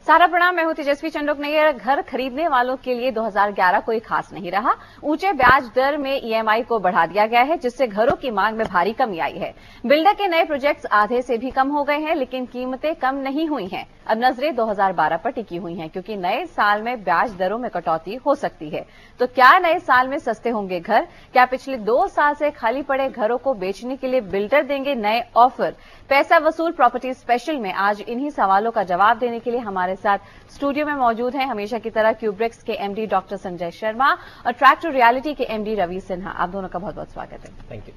सारा प्रणाम, मैं हूं तेजस्वी चंडोक नैयर। घर खरीदने वालों के लिए 2011 कोई खास नहीं रहा। ऊंचे ब्याज दर में ईएमआई को बढ़ा दिया गया है, जिससे घरों की मांग में भारी कमी आई है। बिल्डर के नए प्रोजेक्ट्स आधे से भी कम हो गए हैं, लेकिन कीमतें कम नहीं हुई हैं। अब नजरें 2012 पर टिकी हुई हैं, क्योंकि नए साल में ब्याज दरों में कटौती हो सकती है। तो क्या नए साल में सस्ते होंगे घर? क्या पिछले 2 साल से खाली पड़े घरों को बेचने के लिए बिल्डर देंगे नए ऑफर? पैसा वसूल प्रॉपर्टी स्पेशल में आज इन्हीं सवालों का जवाब देने के लिए हमारे साथ स्टूडियो में मौजूद हैं हमेशा की तरह क्यूब्रिक्स के एमडी डॉक्टर संजय शर्मा और ट्रैक टू रियलिटी के एमडी रवि सिन्हा। आप दोनों का बहुत बहुत स्वागत है। Thank you.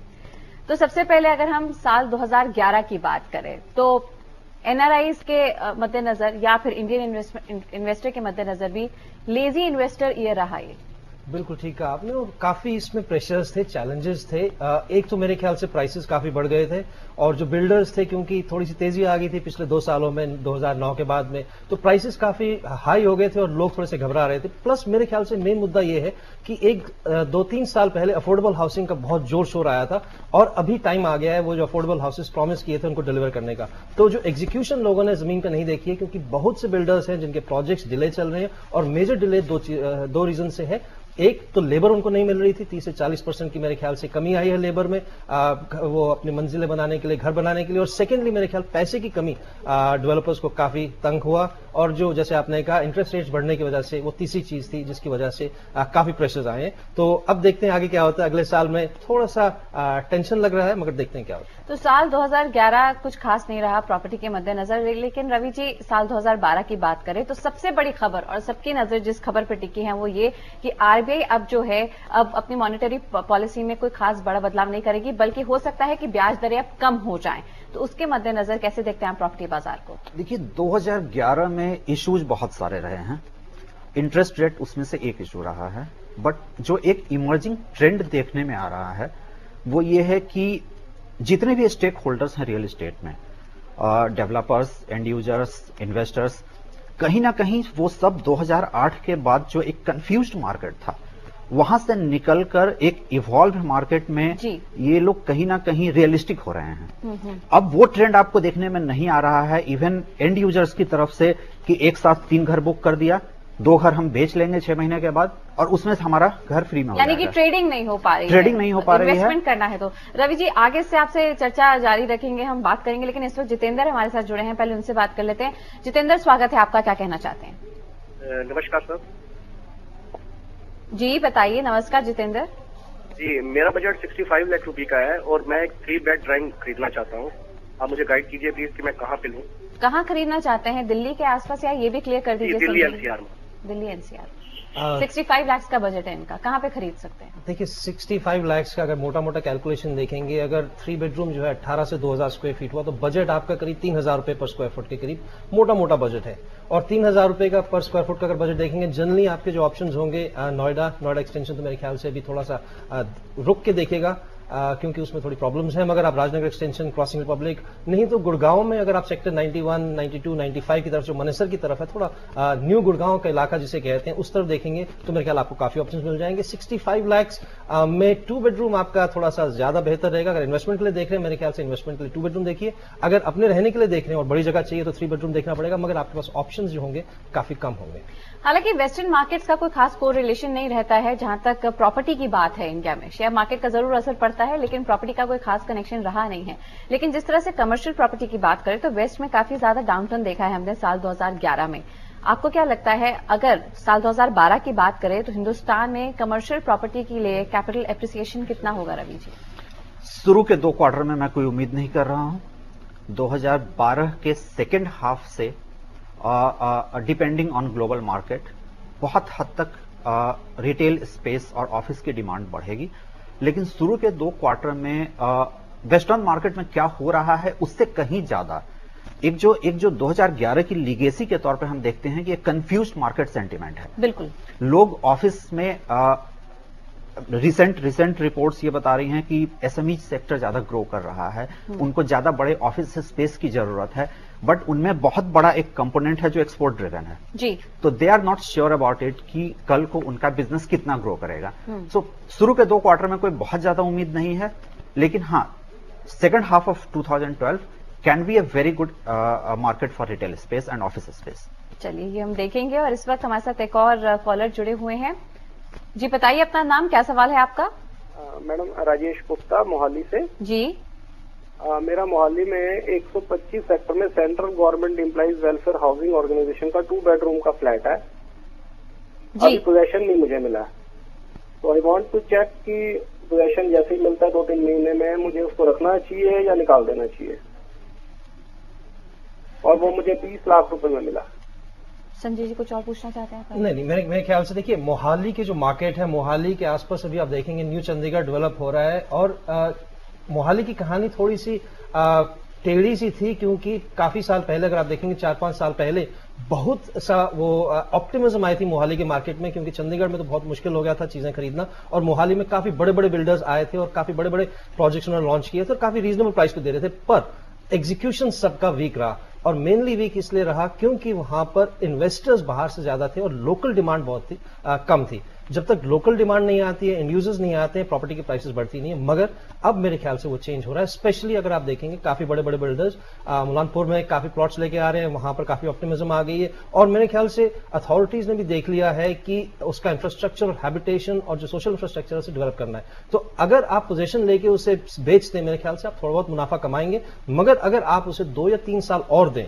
तो सबसे पहले अगर हम साल 2011 की बात करें तो एनआरआईज के मद्देनजर या फिर इंडियन इन्वेस्टर के मद्देनजर भी लेजी इन्वेस्टर ईयर रहा ये। बिल्कुल ठीक कहा आपने, और काफी इसमें प्रेशर्स थे, चैलेंजेस थे। एक तो मेरे ख्याल से प्राइसेस काफी बढ़ गए थे, और जो बिल्डर्स थे, क्योंकि थोड़ी सी तेजी आ गई थी पिछले 2 सालों में, 2009 के बाद में, तो प्राइसेस काफी हाई हो गए थे और लोग थोड़े से घबरा रहे थे। प्लस मेरे ख्याल से मेन मुद्दा ये है कि 2-3 साल पहले अफोर्डेबल हाउसिंग का बहुत जोर शोर आया था, और अभी टाइम आ गया है वो जो अफोर्डेबल हाउसेस प्रॉमिस किए थे उनको डिलीवर करने का। तो जो एग्जीक्यूशन लोगों ने जमीन पर नहीं देखी है, क्योंकि बहुत से बिल्डर्स हैं जिनके प्रोजेक्ट्स डिले चल रहे हैं, और मेजर डिले दो रीजन से है। एक तो लेबर उनको नहीं मिल रही थी, 30 से 40% की मेरे ख्याल से कमी आई है लेबर में, वो अपनी मंजिलें बनाने के लिए, घर बनाने के लिए। और सेकेंडली मेरे ख्याल पैसे की कमी डेवलपर्स को काफी तंग हुआ, और जो जैसे आपने कहा इंटरेस्ट रेट्स बढ़ने की वजह से वो तीसरी चीज थी जिसकी वजह से काफी प्रेशर्स आए हैं। तो अब देखते हैं आगे क्या होता है। अगले साल में थोड़ा सा टेंशन लग रहा है, मगर देखते हैं क्या होता है। तो साल 2011 कुछ खास नहीं रहा प्रॉपर्टी के मद्देनजर, लेकिन रवि जी साल 2012 की बात करें तो सबसे बड़ी खबर और सबकी नजर जिस खबर पर टिकी है वो ये कि आरबीआई अब जो है अब अपनी मॉनेटरी पॉलिसी में कोई खास बड़ा बदलाव नहीं करेगी, बल्कि हो सकता है कि ब्याज दरें अब कम हो जाएं। तो उसके मद्देनजर कैसे देखते हैं प्रॉपर्टी बाजार को? देखिए, 2011 में इश्यूज बहुत सारे रहे हैं। इंटरेस्ट रेट उसमें से एक इशू रहा है, बट जो एक इमर्जिंग ट्रेंड देखने में आ रहा है वो ये है कि जितने भी स्टेक होल्डर्स हैं रियल एस्टेट में, डेवलपर्स, एंड यूजर्स, इन्वेस्टर्स, कहीं ना कहीं वो सब 2008 के बाद जो एक कंफ्यूज्ड मार्केट था वहां से निकलकर एक इवॉल्व मार्केट में ये लोग कहीं ना कहीं रियलिस्टिक हो रहे हैं। अब वो ट्रेंड आपको देखने में नहीं आ रहा है इवन एंड यूजर्स की तरफ से कि एक साथ 3 घर बुक कर दिया, 2 घर हम बेच लेंगे 6 महीने के बाद, और उसमें से हमारा घर फ्री में हो जाएगा। यानी कि ट्रेडिंग नहीं हो पा रही है, ट्रेडिंग नहीं हो पा रही है, इन्वेस्टमेंट करना है। तो रवि जी आगे से आपसे चर्चा जारी रखेंगे, हम बात करेंगे, लेकिन इस वक्त जितेंद्र हमारे साथ जुड़े हैं, पहले उनसे बात कर लेते हैं। जितेंद्र, स्वागत है आपका, क्या कहना चाहते हैं? नमस्कार सर जी बताइए। नमस्कार जितेंद्र जी, मेरा बजट 65 लाख रुपए का है और मैं एक 3 बेड ड्राइंग खरीदना चाहता हूँ। आप मुझे गाइड कीजिए प्लीज कि मैं कहाँ पे लूँ। कहाँ खरीदना चाहते हैं? दिल्ली के आसपास या ये भी क्लियर कर दीजिए? दिल्ली एनसीआर में। दिल्ली एनसीआर। 65 लाख का बजट है इनका, कहाँ पे खरीद सकते हैं? देखिए 65 लाख का अगर मोटा मोटा कैलकुलेशन देखेंगे, अगर 3 बेडरूम जो है 18 से 2000 स्क्वायर फीट हुआ तो बजट आपका करीब 3000 रुपए पर स्क्वायर फुट के करीब मोटा मोटा बजट है। और 3000 रुपए का पर स्क्वायर फुट का अगर बजट देखेंगे, जनरली आपके जो ऑप्शंस होंगे नोएडा एक्सटेंशन तो मेरे ख्याल से अभी थोड़ा सा रुक के देखेगा, क्योंकि उसमें थोड़ी प्रॉब्लम्स हैं। मगर आप राजनगर एक्सटेंशन, क्रॉसिंग रिपब्लिक, नहीं तो गुड़गांव में अगर आप सेक्टर 91, 92, 95 की तरफ जो मनेसर की तरफ है, थोड़ा न्यू गुड़गांव का इलाका जिसे कहते हैं, उस तरफ देखेंगे तो मेरे ख्याल आपको काफी ऑप्शंस मिल जाएंगे। 65 लाख में 2 बेडरूम आपका थोड़ा सा ज्यादा बेहतर रहेगा। अगर इन्वेस्टमेंट के लिए देख रहे हैं, मेरे ख्याल से इन्वेस्टमेंट के लिए 2 बेडरूम देखिए। अगर अपने रहने के लिए देख रहे हैं और बड़ी जगह चाहिए तो 3 बेडरूम देखना पड़ेगा, मगर आपके पास ऑप्शन जो होंगे काफी कम होंगे। हालांकि वेस्टर्न मार्केट्स का कोई खास कोरिलेशन नहीं रहता है जहां तक प्रॉपर्टी की बात है। इंडिया में शेयर मार्केट का जरूर असर पड़ता है, लेकिन प्रॉपर्टी का कोई खास कनेक्शन रहा नहीं है। लेकिन जिस तरह से कमर्शियल प्रॉपर्टी की बात करें तो वेस्ट में काफी ज्यादा डाउनटर्न देखा है हमने साल 2011 में। आपको क्या लगता है, अगर साल 2012 की बात करें तो हिंदुस्तान में कमर्शियल प्रॉपर्टी के लिए कैपिटल एप्रिसिएशन कितना होगा रवि जी? शुरू के 2 क्वार्टर में मैं कोई उम्मीद नहीं कर रहा हूं। 2012 के सेकेंड हाफ से डिपेंडिंग ऑन ग्लोबल मार्केट बहुत हद तक रिटेल स्पेस और ऑफिस की डिमांड बढ़ेगी, लेकिन शुरू के 2 क्वार्टर में वेस्टर्न मार्केट में क्या हो रहा है उससे कहीं ज्यादा एक जो 2011 की लीगेसी के तौर पे हम देखते हैं कि एक कंफ्यूज्ड मार्केट सेंटिमेंट है। बिल्कुल, लोग ऑफिस में रिसेंट रिपोर्ट्स ये बता रही हैं कि एसएमई सेक्टर ज्यादा ग्रो कर रहा है, उनको ज्यादा बड़े ऑफिस स्पेस की जरूरत है, बट उनमें बहुत बड़ा एक कंपोनेंट है जो एक्सपोर्ट ड्रिवन है जी। तो they are not sure about it कि कल को उनका बिजनेस कितना ग्रो करेगा। सो शुरू के 2 क्वार्टर में कोई बहुत ज्यादा उम्मीद नहीं है, लेकिन हाँ second half of 2012 can be a very good market for retail space and office space. चलिए ये हम देखेंगे। और इस वक्त हमारे साथ एक और कॉलर जुड़े हुए हैं। जी बताइए अपना नाम, क्या सवाल है आपका? मैडम राजेश गुप्ता मोहाली से। जी मेरा मोहाली में 125 सेक्टर में central government employees welfare housing organisation का 2 बेडरूम का फ्लैट है। अभी पोजेशन नहीं मुझे मिला, तो आई वांट टू चेक कि पोजेशन जैसे ही मिलता है 2-3 महीने में मुझे उसको रखना चाहिए या निकाल देना चाहिए, और वो मुझे 20 लाख रुपए में मिला। संजय जी कुछ और पूछना चाहते हैं? नहीं, मेरे ख्याल से देखिए, मोहाली की जो मार्केट है, मोहाली के आसपास अभी आप देखेंगे न्यू चंडीगढ़ डेवलप हो रहा है, और मोहाली की कहानी थोड़ी सी टेढ़ी सी थी, क्योंकि काफी साल पहले अगर आप देखेंगे 4-5 साल पहले बहुत सा वो ऑप्टिमिज्म आई थी मोहाली के मार्केट में, क्योंकि चंडीगढ़ में तो बहुत मुश्किल हो गया था चीजें खरीदना, और मोहाली में काफी बड़े बड़े बिल्डर्स आए थे और काफी बड़े बड़े प्रोजेक्ट्स उन्होंने लॉन्च किए थे और काफी रीजनेबल प्राइस पे दे रहे थे। पर एग्जीक्यूशन सबका वीक रहा, और मेनली वीक इसलिए रहा क्योंकि वहां पर इन्वेस्टर्स बाहर से ज्यादा थे और लोकल डिमांड बहुत थी, कम थी। जब तक लोकल डिमांड नहीं आती है, एंड यूजर्स नहीं आते हैं, प्रॉपर्टी की प्राइसेस बढ़ती नहीं है। मगर अब मेरे ख्याल से वो चेंज हो रहा है, स्पेशली अगर आप देखेंगे काफी बड़े बड़े बिल्डर्स मुलानपुर में काफी प्लॉट्स लेके आ रहे हैं, वहां पर काफी ऑप्टिमिज्म आ गई है, और मेरे ख्याल से अथॉरिटीज ने भी देख लिया है कि उसका इंफ्रास्ट्रक्चर और हैबिटेशन और जो सोशल इंफ्रास्ट्रक्चर है उसे डेवलप करना है। तो अगर आप पोजीशन लेके उसे बेचते हैं, मेरे ख्याल से आप थोड़ा बहुत मुनाफा कमाएंगे, मगर अगर आप उसे 2 या 3 साल और दें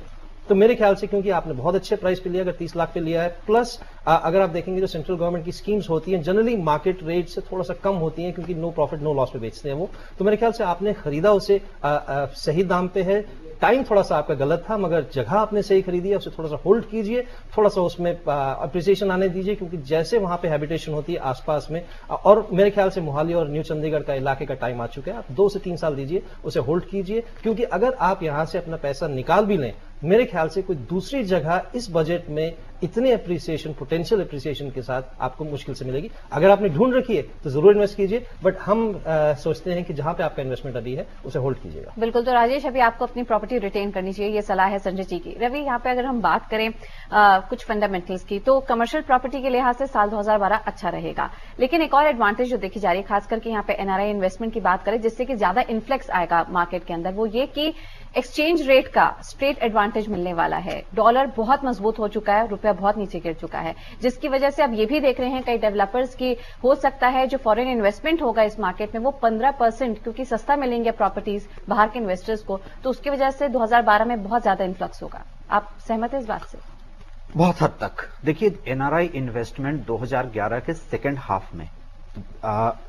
तो मेरे ख्याल से, क्योंकि आपने बहुत अच्छे प्राइस पे लिया, अगर 30 लाख पे लिया है, प्लस अगर आप देखेंगे जो सेंट्रल गवर्नमेंट की स्कीम्स होती हैं जनरली मार्केट रेट से थोड़ा सा कम होती हैं, क्योंकि नो प्रॉफिट नो लॉस पे बेचते हैं वो, तो मेरे ख्याल से आपने खरीदा उसे सही दाम पे है। टाइम थोड़ा सा आपका गलत था, मगर जगह आपने सही खरीदी है, उसे थोड़ा सा होल्ड कीजिए, थोड़ा सा उसमें अप्रिसिएशन आने दीजिए, क्योंकि जैसे वहां पे हैबिटेशन होती है आसपास में, और मेरे ख्याल से मोहाली और न्यू चंडीगढ़ का इलाके का टाइम आ चुका है, आप 2 से 3 साल दीजिए, उसे होल्ड कीजिए, क्योंकि अगर आप यहां से अपना पैसा निकाल भी लें, मेरे ख्याल से कोई दूसरी जगह इस बजट में इतने अप्रिसिएशन, पोटेंशियल अप्रिसिएशन के साथ आपको मुश्किल से मिलेगी। अगर आपने ढूंढ रखी है तो जरूर इन्वेस्ट कीजिए, बट हम सोचते हैं कि जहां पे आपका इन्वेस्टमेंट अभी है उसे होल्ड कीजिएगा। बिल्कुल। तो राजेश, अभी आपको अपनी प्रॉपर्टी रिटेन करनी चाहिए, ये सलाह है संजय जी की। रवि, यहाँ पे अगर हम बात करें कुछ फंडामेंटल्स की, तो कमर्शियल प्रॉपर्टी के लिहाज से साल 2012 अच्छा रहेगा, लेकिन एक और एडवांटेज जो देखी जा रही है, खास करके यहाँ पे एनआरआई इन्वेस्टमेंट की बात करें, जिससे कि ज्यादा इन्फ्लेक्स आएगा मार्केट के अंदर, वो ये कि एक्सचेंज रेट का स्ट्रेट एडवांटेज मिलने वाला है। डॉलर बहुत मजबूत हो चुका है, रुपया बहुत नीचे गिर चुका है, जिसकी वजह से अब ये भी देख रहे हैं कई डेवलपर्स की, हो सकता है जो फॉरेन इन्वेस्टमेंट होगा इस मार्केट में वो 15%, क्योंकि सस्ता मिलेंगे प्रॉपर्टीज बाहर के इन्वेस्टर्स को, तो उसकी वजह से 2012 में बहुत ज्यादा इन्फ्लक्स होगा। आप सहमत हैं इस बात से? बहुत हद तक। देखिए, एनआरआई इन्वेस्टमेंट 2011 के सेकेंड हाफ में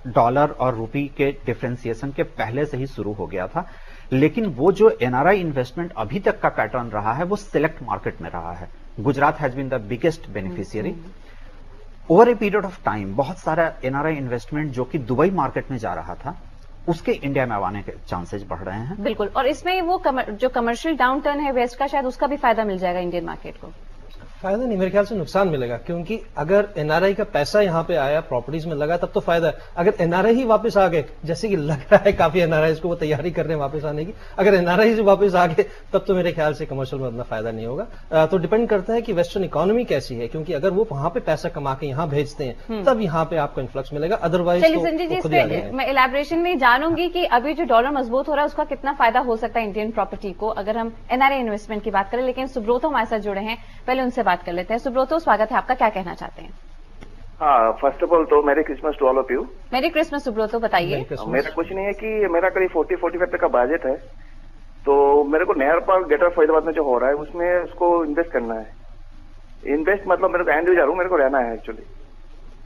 डॉलर और रुपी के डिफरेंशिएशन के पहले से ही शुरू हो गया था, लेकिन वो जो एनआरआई इन्वेस्टमेंट अभी तक का पैटर्न रहा है वो सिलेक्ट मार्केट में रहा है। Gujarat has been the biggest beneficiary over a period of time. बहुत सारा एनआरआई इन्वेस्टमेंट जो कि दुबई मार्केट में जा रहा था, उसके इंडिया में आने के चांसेस बढ़ रहे हैं। बिल्कुल। और इसमें वो जो कमर्शियल डाउन टर्न है वेस्ट का, शायद उसका भी फायदा मिल जाएगा इंडियन मार्केट को। फायदा नहीं, मेरे ख्याल से नुकसान मिलेगा, क्योंकि अगर एनआरआई का पैसा यहां पे आया, प्रॉपर्टीज में लगा, तब तो फायदा है। अगर एनआरआई ही वापस आ गए, जैसे कि लग रहा है काफी एनआरआई को वो तैयारी कर रहे हैं वापस आने की, अगर एनआरआई से वापस आ गए तब तो मेरे ख्याल से कमर्शियल में उतना फायदा नहीं होगा। तो डिपेंड करता है कि वेस्टर्न इकोनॉमी कैसी है, क्योंकि अगर वो वहां पे पैसा कमा के यहां भेजते हैं तब यहां पे आपको इन्फ्लक्स मिलेगा, अदरवाइज चलिए संजय जी, इस पे मैं इलेबोरेशन में जानूंगी कि अभी जो डॉलर मजबूत हो रहा है उसका कितना फायदा हो सकता है इंडियन प्रॉपर्टी को, अगर हम एनआरआई इन्वेस्टमेंट की बात करें। लेकिन सुब्रोतो हमारे साथ जुड़े हैं, पहले उनसे बात कर लेते हैं। सुब्रोतो, स्वागत है आपका, क्या कहना चाहते हैं? हाँ, फर्स्ट ऑफ ऑल तो merry Christmas to all of you. Merry Christmas Subroto, बताइए। मेरा कुछ नहीं है कि मेरा करीब 40-45 तक का बजट है, तो मेरे को नहर पार्क ग्रेटर फरीदाबाद में जो हो रहा है उसमें उसको इन्वेस्ट करना है। इन्वेस्ट मतलब मेरे को एंड यूजर हूँ, मेरे को रहना है एक्चुअली,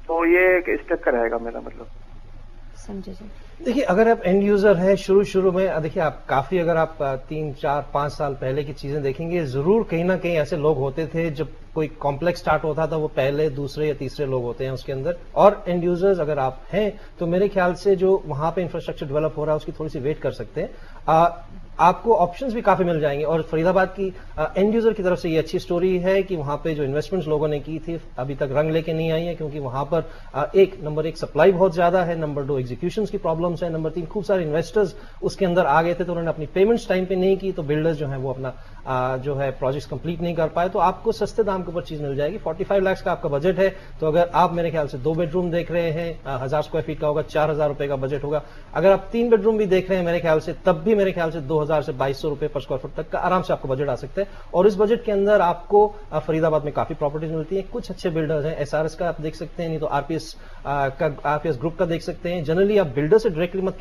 तो ये स्टेप का रहेगा मेरा मतलब। संजय जी, देखिए, अगर आप एंड यूजर हैं, शुरू में देखिए, आप काफी, अगर आप 3, 4, 5 साल पहले की चीजें देखेंगे, जरूर कहीं ना कहीं ऐसे लोग होते थे, जब कोई कॉम्प्लेक्स स्टार्ट होता था वो पहले, दूसरे या तीसरे लोग होते हैं उसके अंदर। और एंड यूजर्स अगर आप हैं तो मेरे ख्याल से जो वहां पे इंफ्रास्ट्रक्चर डेवलप हो रहा है उसकी थोड़ी सी वेट कर सकते हैं। आपको ऑप्शंस भी काफी मिल जाएंगे, और फरीदाबाद की एंड यूजर की तरफ से ये अच्छी स्टोरी है कि वहां पे जो इन्वेस्टमेंट्स लोगों ने की थी अभी तक रंग लेके नहीं आई है, क्योंकि वहां पर नंबर 1 सप्लाई बहुत ज्यादा है, नंबर 2 एग्जीक्यूशंस की प्रॉब्लम्स है, नंबर 3 खूब सारे इन्वेस्टर्स उसके अंदर आ गए थे, तो उन्होंने अपनी पेमेंट्स टाइम पे नहीं की, तो बिल्डर्स जो है वो अपना जो है प्रोजेक्ट्स कंप्लीट नहीं कर पाए, तो आपको सस्ते दाम के ऊपर चीज मिल जाएगी। 45 लाख का आपका बजट है, तो अगर आप मेरे ख्याल से 2 बेडरूम देख रहे हैं, 1000 स्क्वायर फीट का होगा, 4000 रुपए का बजट होगा। अगर आप 3 बेडरूम भी देख रहे हैं मेरे ख्याल से, तब भी मेरे ख्याल से 2000 से 2200 रुपए पर स्क्वायर फुट तक का आराम से आपको बजट आ सकता है। और इस बजट के अंदर आपको फरीदाबाद में काफी प्रॉपर्टीज मिलती है। कुछ अच्छे बिल्डर्स हैं, एसआरएस का आप देख सकते हैं, नहीं तो आरपीएस ग्रुप का देख सकते हैं। जनरली आप बिल्डर से डायरेक्टली मत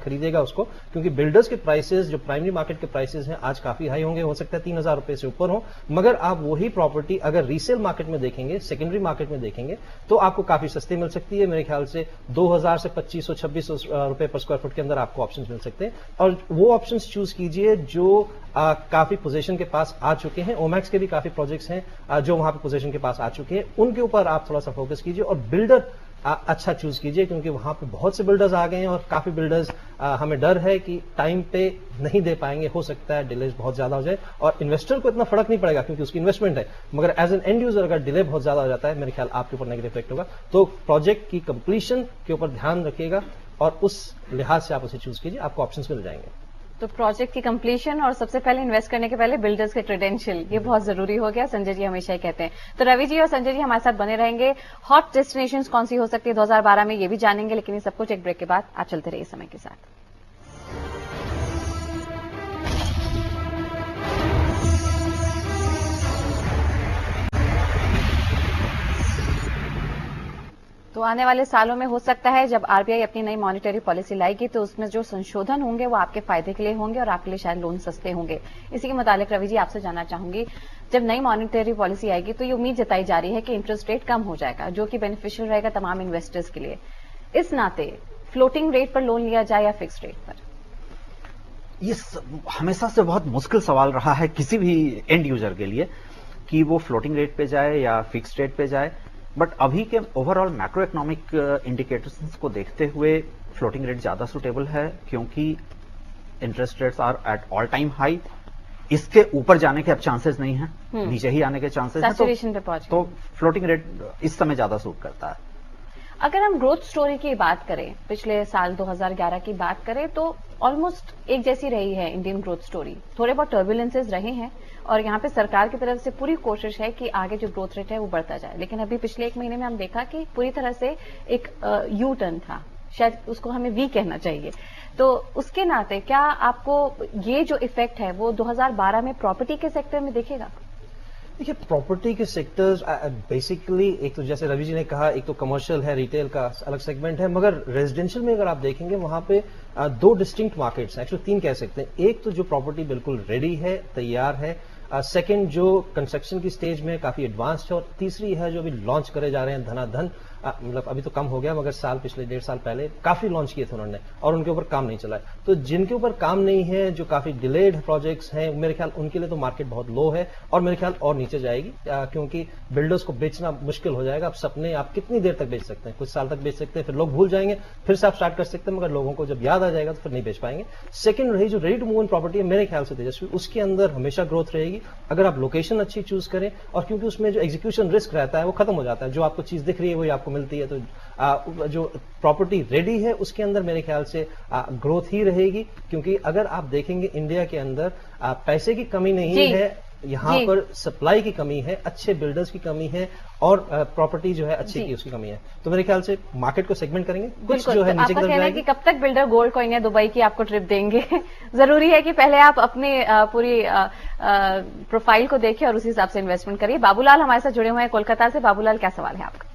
खरीदेगा उसको, क्योंकि बिल्डर्स के प्राइसेस जो प्राइमरी मार्केट के प्राइसेस हैं आज काफी हाई होंगे, हो सकता है 3000 रुपए से ऊपर हो। मगर आप वही प्रॉपर्टी अगर रीसेल मार्केट में देखेंगे, सेकेंडरी मार्केट में देखेंगे, तो आपको काफी सस्ती मिल सकती है। मेरे ख्याल से 2000 से 2500-2600 रुपए पर स्क्वायर फुट के अंदर आपको ऑप्शंस मिल सकते हैं। और वो ऑप्शंस चूज कीजिए जो काफी पोजीशन के पास आ चुके हैं। ओमैक्स के भी काफी प्रोजेक्ट्स हैं जो वहां पे पोजीशन के पास आ चुके हैं, उनके ऊपर आप थोड़ा सा फोकस कीजिए और बिल्डर अच्छा चूज कीजिए, क्योंकि वहां पे बहुत से बिल्डर्स आ गए हैं और काफी बिल्डर्स हमें डर है कि टाइम पे नहीं दे पाएंगे, हो सकता है डिले बहुत ज्यादा हो जाए। और इन्वेस्टर को इतना फर्क नहीं पड़ेगा क्योंकि उसकी इन्वेस्टमेंट है, मगर एज एन एंड यूजर अगर डिले बहुत ज्यादा हो जाता है, मेरे ख्याल आपके ऊपर नेगेटिव इफेक्ट होगा। तो प्रोजेक्ट की कंप्लीशन के ऊपर ध्यान रखिएगा और उस लिहाज से आप उसे चूज कीजिए, आपको ऑप्शंस मिल जाएंगे। तो प्रोजेक्ट की कंप्लीशन और सबसे पहले इन्वेस्ट करने के पहले बिल्डर्स के क्रेडेंशियल, ये बहुत जरूरी हो गया। संजय जी हमेशा ही कहते हैं। तो रवि जी और संजय जी हमारे साथ बने रहेंगे। हॉट डेस्टिनेशंस कौन सी हो सकती है 2012 में, ये भी जानेंगे, लेकिन ये सब कुछ एक ब्रेक के बाद आप चलते रहिए समय के साथ। तो आने वाले सालों में हो सकता है जब आरबीआई अपनी नई मॉनेटरी पॉलिसी लाएगी तो उसमें जो संशोधन होंगे वो आपके फायदे के लिए होंगे और आपके लिए शायद लोन सस्ते होंगे। इसी के मुतालिक रवि जी आपसे जानना चाहूंगी, जब नई मॉनेटरी पॉलिसी आएगी तो ये उम्मीद जताई जा रही है कि इंटरेस्ट रेट कम हो जाएगा, जो कि बेनिफिशियल रहेगा तमाम इन्वेस्टर्स के लिए। इस नाते फ्लोटिंग रेट पर लोन लिया जाए या फिक्स रेट पर? ये हमेशा से बहुत मुश्किल सवाल रहा है किसी भी एंड यूजर के लिए कि वो फ्लोटिंग रेट पे जाए या फिक्स रेट पे जाए। बट अभी के ओवरऑल मैक्रो इकोनॉमिक इंडिकेटर्स को देखते हुए फ्लोटिंग रेट ज्यादा सुटेबल है, क्योंकि interest rates are at all time high. इसके ऊपर जाने के अब चांसेस नहीं है, नीचे ही आने के चांसेस हैं, तो फ्लोटिंग रेट इस समय ज्यादा सूट करता है। अगर हम ग्रोथ स्टोरी की बात करें, पिछले साल 2011 की बात करें, तो ऑलमोस्ट एक जैसी रही है इंडियन ग्रोथ स्टोरी। थोड़े बहुत टर्बुलेंसेज रहे हैं और यहाँ पे सरकार की तरफ से पूरी कोशिश है कि आगे जो ग्रोथ रेट है वो बढ़ता जाए, लेकिन अभी पिछले 1 महीने में हम देखा कि पूरी तरह से एक यू टर्न था, शायद उसको हमें वी कहना चाहिए। तो उसके नाते क्या आपको ये जो इफेक्ट है वो 2012 में प्रॉपर्टी के सेक्टर में दिखेगा? देखिए, प्रॉपर्टी के सेक्टर्स बेसिकली एक तो जैसे रवि जी ने कहा, एक तो कमर्शियल है, रिटेल का अलग सेगमेंट है, मगर रेजिडेंशियल में अगर आप देखेंगे वहां पे 2 डिस्टिंक्ट मार्केट्स हैं, एक्चुअली 3 कह सकते हैं। एक तो जो प्रॉपर्टी बिल्कुल रेडी है, तैयार है, सेकंड जो कंस्ट्रक्शन की स्टेज में काफी एडवांस्ड है, और तीसरी है जो अभी लॉन्च करे जा रहे हैं धनाधन। मतलब अभी तो कम हो गया, मगर पिछले 1.5 साल पहले काफी लॉन्च किए थे उन्होंने और उनके ऊपर काम नहीं चला है। तो जिनके ऊपर काम नहीं है, जो काफी डिलेड प्रोजेक्ट्स हैं, मेरे ख्याल उनके लिए तो मार्केट बहुत लो है और मेरे ख्याल और नीचे जाएगी, क्योंकि बिल्डर्स को बेचना मुश्किल हो जाएगा। अब सपने आप कितनी देर तक बेच सकते हैं? कुछ साल तक बेच सकते हैं, फिर लोग भूल जाएंगे, फिर से आप स्टार्ट कर सकते हैं, मगर लोगों को जब याद आ जाएगा तो फिर नहीं बेच पाएंगे। सेकंड रही जो ready to move in property है, मेरे ख्याल से तेजस्वी, उसके अंदर हमेशा ग्रोथ रहेगी अगर आप लोकेशन अच्छी चूज करें, और क्योंकि उसमें जो एग्जीक्यूशन रिस्क रहता है वो खत्म हो जाता है। जो आपको चीज दिख रही है वही आपको मिलती है। तो जो प्रॉपर्टी रेडी है उसके अंदर मेरे ख्याल से ग्रोथ ही रहेगी, क्योंकि अगर आप देखेंगे इंडिया के अंदर पैसे की कमी नहीं है, यहाँ पर सप्लाई की कमी है, अच्छे बिल्डर्स की कमी है, और प्रॉपर्टी जो है अच्छी की उसकी कमी है। तो मेरे ख्याल से मार्केट को सेगमेंट करेंगे, कुछ जो है नीचे की तरफ जाएगी। कि कब तक बिल्डर गोल्ड कॉइन या दुबई की आपको ट्रिप देंगे? जरूरी है कि पहले आप अपनी पूरी प्रोफाइल को देखें और उसी हिसाब से इन्वेस्टमेंट करिए। बाबूलाल हमारे साथ जुड़े हुए हैं कोलकाता से। बाबूलाल, क्या सवाल है आपका?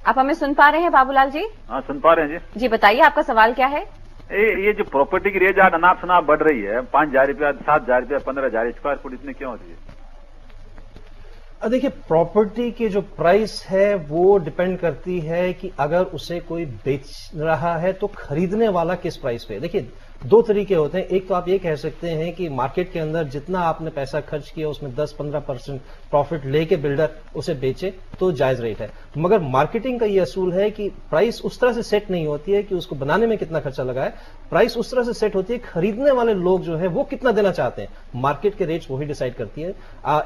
आप हमें सुन पा रहे हैं बाबूलाल जी? हाँ, सुन पा रहे हैं जी। जी बताइए, आपका सवाल क्या है? ये जो प्रॉपर्टी की रेट अनाप शनाप बढ़ रही है, 5,000 रुपया, 7,000 रुपया, 15,000 स्क्वायर फुट, इतने क्यों हो रही है? देखिए, प्रॉपर्टी की जो प्राइस है वो डिपेंड करती है कि अगर उसे कोई बेच रहा है तो खरीदने वाला किस प्राइस पे। देखिए, 2 तरीके होते हैं। एक तो आप ये कह सकते हैं कि मार्केट के अंदर जितना आपने पैसा खर्च किया उसमें 10-15% प्रॉफिट लेके बिल्डर उसे बेचे तो जायज रेट है, मगर मार्केटिंग का ये असूल है कि प्राइस उस तरह से सेट नहीं होती है कि उसको बनाने में कितना खर्चा लगा है। प्राइस उस तरह से सेट होती है खरीदने वाले लोग जो है वो कितना देना चाहते हैं, मार्केट के रेट्स वही डिसाइड करती है।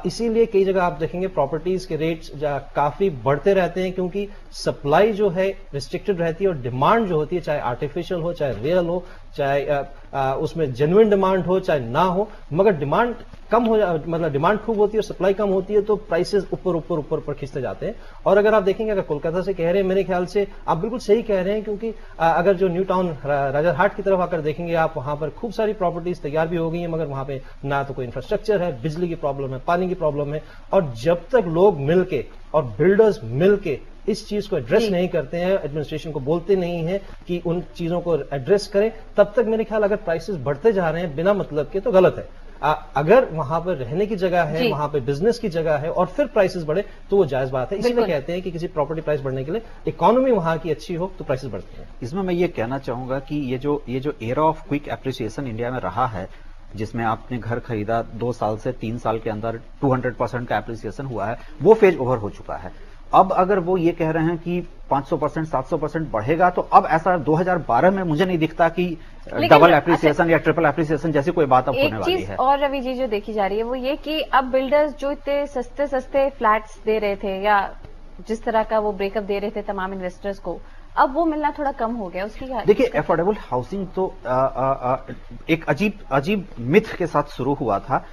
इसीलिए कई जगह आप देखेंगे प्रॉपर्टीज के रेट्स काफी बढ़ते रहते हैं, क्योंकि सप्लाई जो है रिस्ट्रिक्टेड रहती है और डिमांड जो होती है, चाहे आर्टिफिशियल हो, चाहे रियल हो, चाहे उसमें जेन्युइन डिमांड हो चाहे ना हो, मगर डिमांड कम हो जाए, मतलब डिमांड खूब होती है और सप्लाई कम होती है तो प्राइसेस ऊपर ऊपर ऊपर ऊपर खींचते जाते हैं। और अगर आप देखेंगे, अगर कोलकाता से कह रहे हैं, मेरे ख्याल से आप बिल्कुल सही कह रहे हैं, क्योंकि अगर जो न्यू टाउन राजारहाट की तरफ आकर देखेंगे आप, वहां पर खूब सारी प्रॉपर्टीज तैयार भी हो गई हैं, मगर वहां पे ना तो कोई इंफ्रास्ट्रक्चर है, बिजली की प्रॉब्लम है, पानी की प्रॉब्लम है। और जब तक लोग मिलके और बिल्डर्स मिलके इस चीज को एड्रेस नहीं करते हैं, एडमिनिस्ट्रेशन को बोलते नहीं है कि उन चीजों को एड्रेस करें, तब तक मेरे ख्याल अगर प्राइसेस बढ़ते जा रहे हैं बिना मतलब के तो गलत है। अगर वहां पर रहने की जगह है, वहां पे बिजनेस की जगह है और फिर प्राइसेस बढ़े तो वो जायज बात है। इसीलिए कहते हैं कि किसी प्रॉपर्टी प्राइस बढ़ने के लिए इकोनॉमी वहां की अच्छी हो तो प्राइसेस बढ़ते हैं। इसमें मैं ये कहना चाहूंगा कि ये जो era of quick appreciation India में रहा है, जिसमें आपने घर खरीदा 2 साल से 3 साल के अंदर 200% का एप्रिसिएशन हुआ है, वो फेज ओवर हो चुका है। अब अगर वो ये कह रहे हैं कि 500% 700% बढ़ेगा, तो अब ऐसा 2012 में मुझे नहीं दिखता कि डबल एप्रिसिएशन या ट्रिपल एप्रिसिएशन जैसी कोई बात अब होने वाली है। और रवि जी जो देखी जा रही है वो ये कि अब बिल्डर्स जो इतने सस्ते सस्ते फ्लैट्स दे रहे थे या जिस तरह का वो ब्रेकअप दे रहे थे तमाम इन्वेस्टर्स को, अब वो मिलना थोड़ा कम हो गया। उसकी देखिए, अफोर्डेबल हाउसिंग तो एक अजीब मिथ के साथ शुरू हुआ था।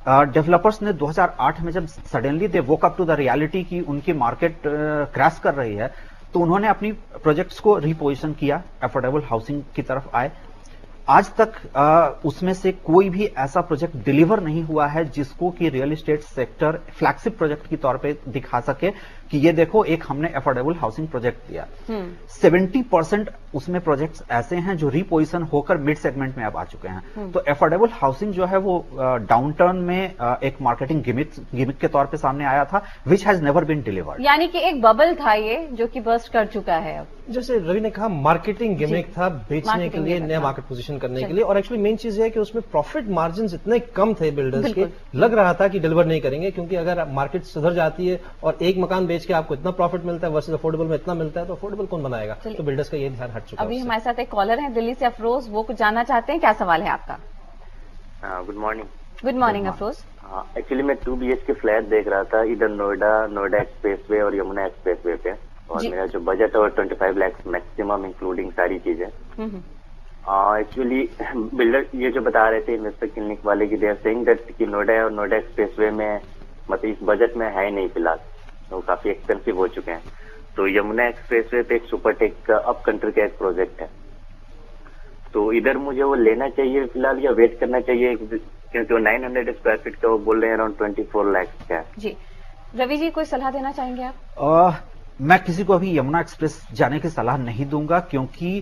डेवलपर्स ने 2008 में जब suddenly they woke up to the reality कि उनकी मार्केट क्रैश कर रही है, तो उन्होंने अपनी प्रोजेक्ट्स को रिपोजिशन किया, अफोर्डेबल हाउसिंग की तरफ आए। आज तक उसमें से कोई भी ऐसा प्रोजेक्ट डिलीवर नहीं हुआ है जिसको कि real estate sector flagship project के तौर पे दिखा सके कि ये देखो एक हमने अफोर्डेबल हाउसिंग प्रोजेक्ट दिया। 70% उसमें प्रोजेक्ट्स ऐसे हैं जो रिपोजिशन होकर मिड सेगमेंट में अब आ चुके हैं। तो अफोर्डेबल हाउसिंग जो है वो डाउनटर्न में एक मार्केटिंग गिमिक के तौर पे सामने आया था, which has never been delivered. यानी कि एक बबल था ये जो कि बर्स्ट कर चुका है। अब जैसे रवि ने कहा, मार्केटिंग गिमिक था, बेचने के लिए, नया मार्केट पोजीशन करने के लिए। और एक्चुअली मेन चीज है कि उसमें प्रॉफिट मार्जिन इतने कम थे बिल्डर्स के, लग रहा था कि डिलीवर नहीं करेंगे, क्योंकि अगर मार्केट सुधर जाती है और एक मकान बेच के आपको इतना प्रॉफिट मिलता है वर्सेस अफोर्डेबल में इतना मिलता है, तो अफोर्डेबल कौन बनाएगा? तो बिल्डर्स का ये ध्यान हट चुका है। अभी हमारे साथ एक कॉलर है दिल्ली से, अफरोज, वो कुछ जानना चाहते हैं। क्या सवाल है आपका? Good morning. Good morning Afroz. Actually मैं 2 BHK फ्लैट देख रहा था, इधर नोएडा एक्सप्रेसवे और यमुना एक्सप्रेसवे पे, और मेरा जो बजट है वो 25 लाख मैक्सिमम इंक्लूडिंग सारी चीजें। एक्चुअली बिल्डर ये जो बता रहे थे इन्वेस्टर क्लिनिक वाले की, देयर सेइंग दैट कि नोएडा और नोएडा एक्सप्रेसवे में मतलब इस बजट में है नहीं फिलहाल, वो काफी एक्सपेंसिव हो चुके हैं। तो यमुना एक्सप्रेसवे पे एक सुपरटेक का अप कंट्री का एक प्रोजेक्ट है, तो इधर मुझे वो लेना चाहिए फिलहाल या वेट करना चाहिए, क्योंकि वो 900 स्क्वायर फीट का वो बोल रहे हैं अराउंड 24 लाख का। जी रवि जी, कोई सलाह देना चाहेंगे आप? मैं किसी को अभी यमुना एक्सप्रेस जाने की सलाह नहीं दूंगा, क्योंकि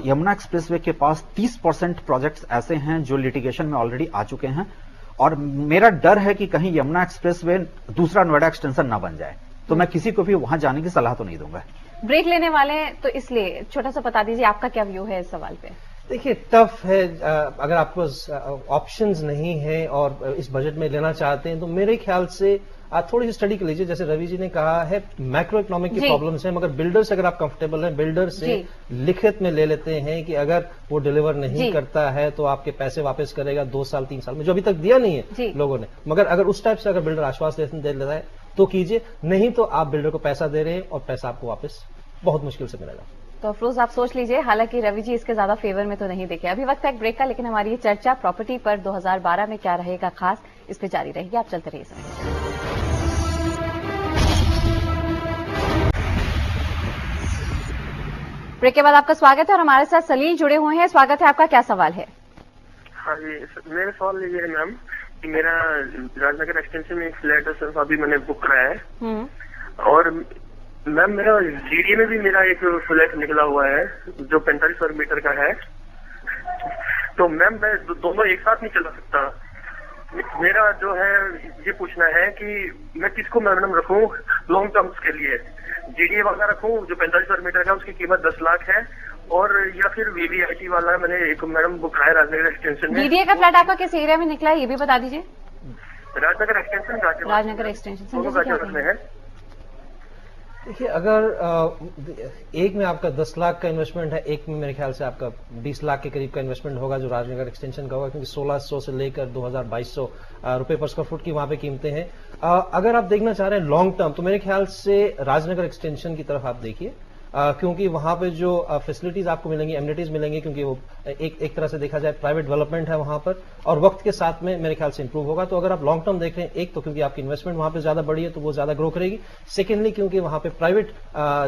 यमुना एक्सप्रेसवे के पास 30% प्रोजेक्ट्स ऐसे हैं जो लिटिगेशन में ऑलरेडी आ चुके हैं, और मेरा डर है कि कहीं यमुना एक्सप्रेसवे दूसरा नोएडा एक्सटेंशन ना बन जाए, तो मैं किसी को भी वहां जाने की सलाह तो नहीं दूंगा। ब्रेक लेने वाले हैं तो इसलिए छोटा सा बता दीजिए आपका क्या व्यू है इस सवाल पे। देखिए, टफ है। अगर आपको ऑप्शंस नहीं है और इस बजट में लेना चाहते हैं तो मेरे ख्याल से आप थोड़ी सी स्टडी कर लीजिए। जैसे रवि जी ने कहा है, मैक्रो इकोनॉमिक की प्रॉब्लम्स हैं, मगर बिल्डर्स अगर आप कंफर्टेबल हैं, बिल्डर से लिखित में ले लेते हैं कि अगर वो डिलीवर नहीं करता है तो आपके पैसे वापस करेगा 2 साल 3 साल में, जो अभी तक दिया नहीं है लोगों ने। मगर अगर उस टाइप से अगर बिल्डर आश्वासन दे लेता है तो कीजिए, नहीं तो आप बिल्डर को पैसा दे रहे हैं और पैसा आपको वापस बहुत मुश्किल से मिलेगा। तो अफरोज आप सोच लीजिए, हालांकि रवि जी इसके ज्यादा फेवर में तो नहीं देखे। अभी वक्त है एक ब्रेक का, लेकिन हमारी ये चर्चा प्रॉपर्टी पर 2012 में क्या रहेगा खास, इस पे जारी रहेगी। आप चलते रहिए। ब्रेक के बाद आपका स्वागत है और हमारे साथ सलील जुड़े हुए हैं। स्वागत है आपका, क्या सवाल है? हाँ जी, मेरा सवाल ये है मैम कि मेरा राजनगर एक्सटेंशन में एक फ्लैट है, सिर्फ अभी मैंने बुक कराया है, और मैम मेरा जीडीए में भी मेरा एक फ्लैट निकला हुआ है जो 45 वर्ग मीटर का है। तो मैम मैं दोनों एक साथ नहीं चला सकता। मेरा जो है ये पूछना है कि मैं किसको मैडम रखूं लॉन्ग टर्म्स के लिए, जीडीए वाला रखूं जो 45 वर्ग मीटर का, उसकी कीमत 10 लाख है, और या फिर वीवीआईटी वाला मैंने एक मैडम बुक कराया राजनगर एक्सटेंशन में। जीडीए का फ्लैट आपका किस एरिया में निकला है ये भी बता दीजिए। राजनगर एक्सटेंशन, राजनगर एक्सटेंशन में है। देखिए, अगर एक में आपका 10 लाख का इन्वेस्टमेंट है, एक में मेरे ख्याल से आपका 20 लाख के करीब का इन्वेस्टमेंट होगा जो राजनगर एक्सटेंशन का होगा, क्योंकि 1600 से लेकर 2200 रुपए पर स्क्वायर फुट की वहां पे कीमतें हैं। अगर आप देखना चाह रहे हैं लॉन्ग टर्म, तो मेरे ख्याल से राजनगर एक्सटेंशन की तरफ आप देखिए। क्योंकि वहां पे जो फैसिलिटीज आपको मिलेंगी, एमिनिटीज मिलेंगी, क्योंकि वो एक तरह से देखा जाए प्राइवेट डेवलपमेंट है वहां पर, और वक्त के साथ में मेरे ख्याल से इंप्रूव होगा। तो अगर आप लॉन्ग टर्म देख रहे हैं, एक तो क्योंकि आपकी इन्वेस्टमेंट वहां पे ज्यादा बड़ी है तो वो ज्यादा ग्रो करेगी, सेकेंडली क्योंकि वहां पे प्राइवेट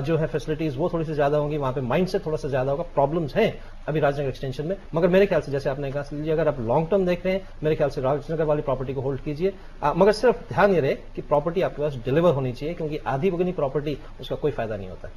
जो है फैसिलिटीज वो थोड़ी सी ज्यादा होंगी, वहां पे माइंड से थोड़ा सा ज्यादा होगा। प्रॉब्लम्स हैं अभी राजनगर एक्सटेंशन में, मगर मेरे ख्याल से जैसे आपने कहा लीजिए, अगर आप लॉन्ग टर्म देख रहे हैं मेरे ख्याल से राजनगर वाली प्रॉपर्टी को होल्ड कीजिए, मगर सिर्फ ध्यान ये रहे कि प्रॉपर्टी आपके पास डिलीवर होनी चाहिए, क्योंकि आधी बगनी प्रॉपर्टी उसका कोई फायदा नहीं होता।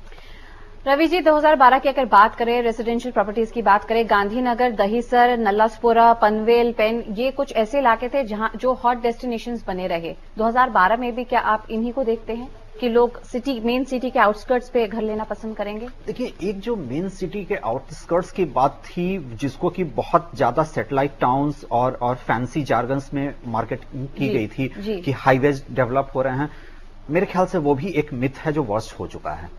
रवि जी, 2012 की अगर बात करें, रेजिडेंशियल प्रॉपर्टीज की बात करें, गांधीनगर, दहीसर, नल्लासपुरा, पनवेल, पेन, ये कुछ ऐसे इलाके थे जहां जो हॉट डेस्टिनेशंस बने रहे। 2012 में भी क्या आप इन्हीं को देखते हैं कि लोग मेन सिटी के आउटस्कर्ट्स पे घर लेना पसंद करेंगे? देखिए, एक जो मेन सिटी के आउटस्कर्ट्स की बात थी, जिसको कि बहुत ज्यादा सैटेलाइट टाउन्स और फैंसी जार्गन्स में मार्केट की गई थी कि हाईवेज डेवलप हो रहे हैं, मेरे ख्याल से वो भी एक मिथ है जो वर्स्ट हो चुका है।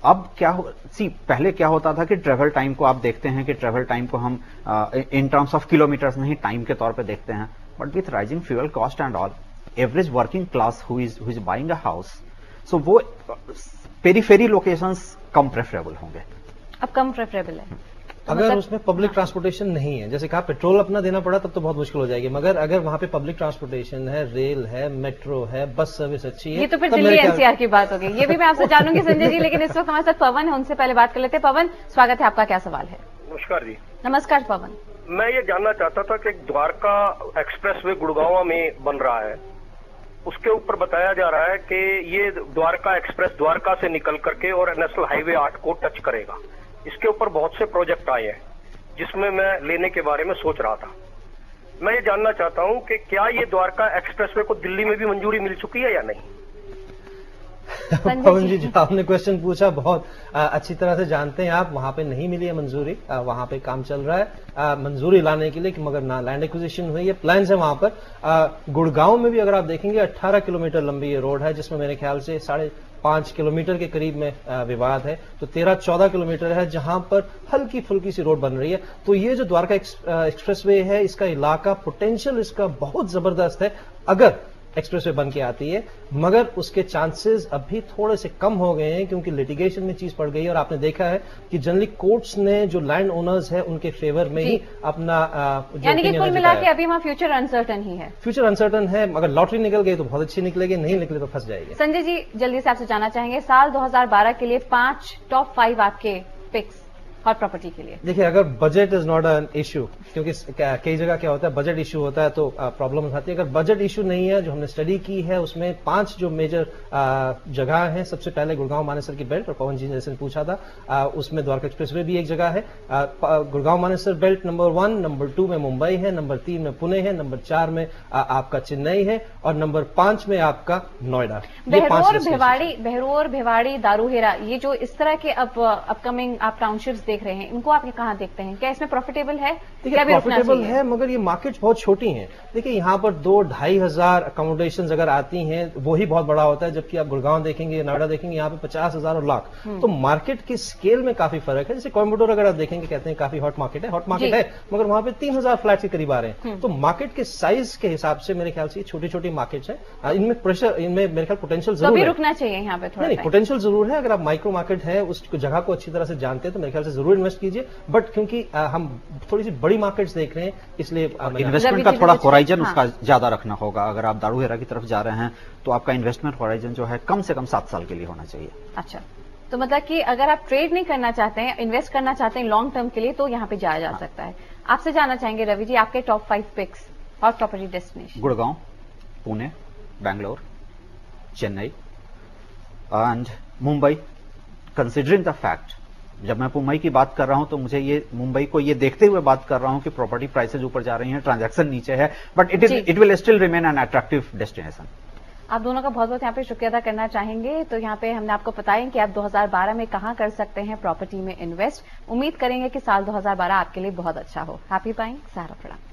अब क्या पहले क्या होता था कि ट्रेवल टाइम को आप देखते हैं कि ट्रेवल टाइम को हम इन टर्म्स ऑफ किलोमीटर्स नहीं, टाइम के तौर पे देखते हैं, but with rising fuel cost and all, average working class who is buying a house, so वो पेरीफेरी लोकेशंस कम प्रेफरेबल होंगे। अब कम प्रेफरेबल है अगर मतलब उसमें पब्लिक ट्रांसपोर्टेशन नहीं है, जैसे कहा पेट्रोल अपना देना पड़ा तब तो बहुत मुश्किल हो जाएगी, मगर अगर वहां पे पब्लिक ट्रांसपोर्टेशन है, रेल है, मेट्रो है, बस सर्विस अच्छी है, ये तो फिर दिल्ली एनसीआर की बात होगी। ये भी मैं आपसे जानूंगी संजय जी, लेकिन इस वक्त हमारे साथ पवन है, उनसे पहले बात कर लेते हैं। पवन, स्वागत है आपका, क्या सवाल है? नमस्कार जी। नमस्कार पवन। मैं ये जानना चाहता था कि द्वारका एक्सप्रेसवे गुड़गांव में बन रहा है, उसके ऊपर बताया जा रहा है कि ये द्वारका एक्सप्रेस द्वारका से निकल करके और नेशनल हाईवे 8 को टच करेगा। इसके ऊपर बहुत से प्रोजेक्ट आए हैं जिसमें मैं लेने के बारे में सोच रहा था। मैं ये जानना चाहता हूं कि क्या ये द्वारका एक्सप्रेसवे को दिल्ली में भी मंजूरी मिल चुकी है या नहीं? पवन जी, जो आपने क्वेश्चन पूछा बहुत अच्छी तरह से जानते हैं आप, वहां पे नहीं मिली है मंजूरी, वहां पे काम चल रहा है मंजूरी लाने के लिए, मगर ना लैंड एक्विजिशन हुई है, प्लान्स है वहां पर। गुड़गांव में भी अगर आप देखेंगे 18 किलोमीटर लंबी ये रोड है, जिसमें मेरे ख्याल से 5.5 किलोमीटर के करीब में विवाद है, तो 13-14 किलोमीटर है जहां पर हल्की फुल्की सी रोड बन रही है। तो ये जो द्वारका एक्सप्रेसवे है, इसका इलाका पोटेंशियल इसका बहुत जबरदस्त है अगर एक्सप्रेसवे बन के आती है, मगर उसके चांसेस अभी थोड़े से कम हो गए हैं क्योंकि लिटिगेशन में चीज पड़ गई है। और आपने देखा है कि जनरली कोर्ट्स ने जो लैंड ओनर्स है उनके फेवर में ही अपना यानी कि कुल मिला के अभी वहां फ्यूचर अनसर्टन ही है। फ्यूचर अनसर्टन है, अगर लॉटरी निकल गई तो बहुत अच्छी निकलेगी, नहीं निकले तो फंस जाएगी। संजय जी, जल्दी से आपसे जानना चाहेंगे, साल 2012 के लिए 5 टॉप 5 आपके पिक्स हॉट प्रॉपर्टी के लिए। देखिए, अगर budget is not an issue, क्योंकि कई जगह क्या होता है बजट इश्यू होता है तो प्रॉब्लम आती है। अगर बजट इश्यू नहीं है, जो हमने स्टडी की है उसमें 5 जो मेजर जगह हैं, सबसे पहले गुड़गांव मानेसर की बेल्ट, और पवन जी ने जैसे पूछा था उसमें द्वारका एक्सप्रेसवे भी एक जगह है। Gurgaon Manesar belt number 1, number 2 में मुंबई है, नंबर 3 में पुणे है, नंबर 4 में आपका चेन्नई है, और नंबर 5 में आपका नोएडा। बहरोर, भिवाड़ी, दारूहेरा, ये जो इस तरह के अब अपकमिंग आप टाउनशिप्स देख रहे हैं, इनको आप कहां देखते हैं? क्या इसमें प्रॉफिटेबल है? देखिए, प्रॉफिटेबल है, मगर ये मार्केट्स बहुत छोटी हैं। देखिए, यहाँ पर 2-2.5 हजार अकोमोडेशन अगर आती हैं वो ही बहुत बड़ा होता है, जबकि आप गुड़गांव देखेंगे, नोएडा देखेंगे, यहाँ पे 50,000 और लाख। तो मार्केट की स्केल में काफी फर्क है। जैसे कोयम्बटूर अगर आप देखेंगे, कहते हैं काफी हॉट मार्केट है, मगर वहां पे 3,000 फ्लैट के करीब आ रहे हैं। तो मार्केट के साइज के हिसाब से मेरे ख्याल से छोटी छोटी मार्केट्स हैं, इनमें प्रेशर, इनमें मेरे ख्याल पोटेंशियल जरूर है, रुकना चाहिए यहाँ पे थोड़ा। नहीं, पोटेंशियल जरूर है। अगर आप माइक्रो मार्केट है, उस जगह को अच्छी तरह से जानते हैं तो मेरे ख्याल से जरूर इन्वेस्ट कीजिए, बट क्योंकि हम थोड़ी सी बड़ी मार्केट्स देख रहे हैं, इसलिए इन्वेस्टमेंट का थोड़ा होराइजन उसका ज्यादा रखना होगा। अगर आप दारूहेरा की तरफ जा रहे हैं तो आपका इन्वेस्टमेंट होराइजन जो है कम से कम 7 साल के लिए होना चाहिए। अच्छा, तो मतलब कि अगर आप ट्रेड नहीं करना चाहते हैं, इन्वेस्ट करना चाहते हैं लॉन्ग टर्म के लिए, तो यहाँ पे जाया जा सकता है। आपसे जानना चाहेंगे रवि जी, आपके top 5 picks hot property destination. Gurgaon, Pune, Bangalore, Chennai and Mumbai. Considering the fact, जब मैं मुंबई की बात कर रहा हूं तो मुझे ये मुंबई को ये देखते हुए बात कर रहा हूं कि प्रॉपर्टी प्राइसेज ऊपर जा रही हैं, ट्रांजैक्शन नीचे है, but it will still remain an attractive destination. आप दोनों का बहुत बहुत यहाँ पे शुक्रिया अदा करना चाहेंगे। तो यहाँ पे हमने आपको बताया कि आप 2012 में कहाँ कर सकते हैं प्रॉपर्टी में इन्वेस्ट। उम्मीद करेंगे कि साल 2012 आपके लिए बहुत अच्छा हो। हैप्पी बाइंग, सहारा प्रणाम।